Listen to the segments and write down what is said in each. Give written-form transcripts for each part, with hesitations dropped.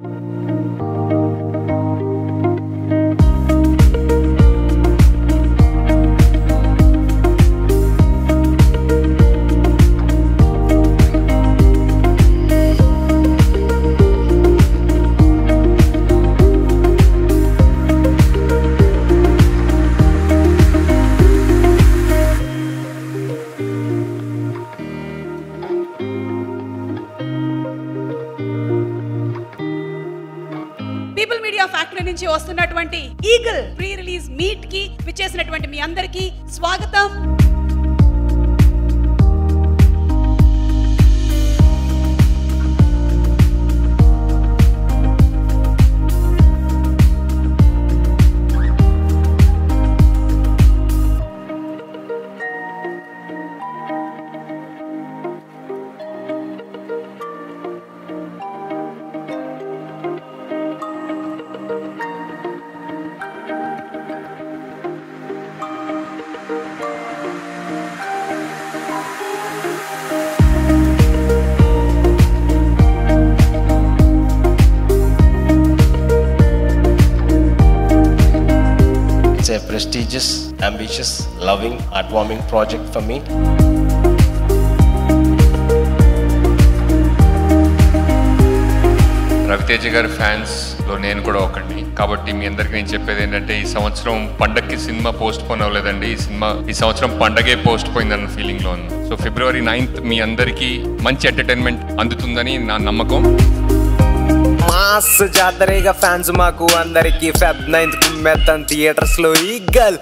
People media factory నుంచి వస్తున్నటువంటి eagle pre release meet కి విచ్చేసినటువంటి మీ అందరికీ స్వాగతం. It's a prestigious, ambitious, loving, heartwarming project for me. Raviteja గారి ఫ్యాన్స్ లో నేను కూడా ఒకటి కాబట్టి మీ అందరికి నేను చెప్పేది ఏంటంటే ఈ సంవత్సరం పండగకి సినిమా పోస్ట్ పోన్ అవ్వలేదండి. ఈ సంవత్సరం పండగే పోస్ట్ పోయిందన్న ఫీలింగ్ లో ఉంది. సో February 9th మీ అందరికి మంచి ఎంటర్టైన్మెంట్ అందుతుందని నా నమ్మకం. మాస్ జాతరేగా ఫ్యాన్స్ మాకు అందరికి Feb 9th కుమ్మెత్తాం థియేటర్స్ లో ఈగల్.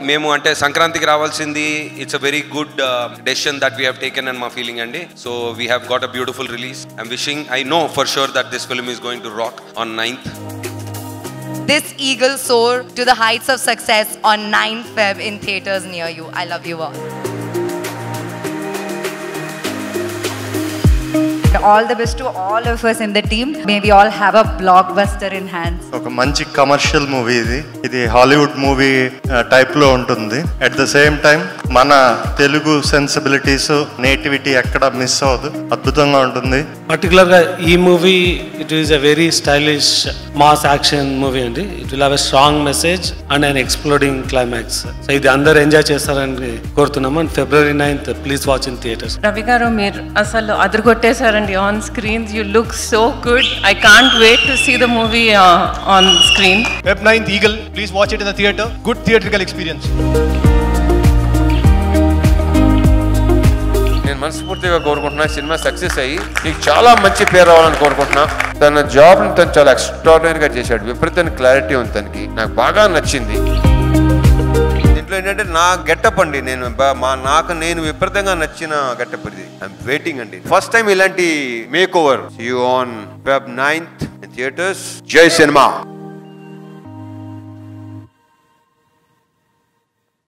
మేము అంటే సంక్రాంతికి రావాల్సింది. It's a very good decision that we have taken and మా ఫీలింగ్ అండి. So we have got a beautiful release. I'm wishing, I know for sure that this film is going to rock on 9th. This eagle soar to the heights of success on 9th Feb in theaters near you. I love you all. All the best to all of us in the team. May we all have a blockbuster in hands. ఒక మంచి commercial movie ఇది Hollywood movie type లో ఉంటుంది. At the same time మన Telugu sensibilities nativity ఎక్కడ miss అవ్వదు, అద్భుతంగా ఉంటుంది. పర్టికులర్ గా ఈ movie it is a very stylish mass action movie అండి. It will have a strong message and an exploding climax. So ఇది అందరూ ఎంజాయ్ చేస్తారని కోరుతున్నాము. And February 9th please watch in theatres. Ravi garu మీరు అసలు అదరగొట్టేశారండి on screens. You look so good. I can't wait to see the movie on screen. Feb 9th Eagle, please watch it in the theater. Good theatrical experience. నేను మనస్ఫూర్తిగా కోరుకుంటున్నా cinema success అయ్యి నీకు చాలా మంచి పేరు రావాలని కోరుకుంటున్నా. తన జాబ్ని తను చాలా ఎక్స్ట్రాడినరీగా చేశాడు. విపరీతమైన క్లారిటీ ఉంది తనకి, నాకు బాగా నచ్చింది. దీంట్లో ఏంటంటే నా గెటప్ అండి, నేను విపరీతంగా నచ్చిన గెటప్ ఇది. ఐఎమ్ వెయిటింగ్ అండి. ఫస్ట్ టైం ఇలాంటి make over. See you on Feb 9th in theaters. జై సినిమా.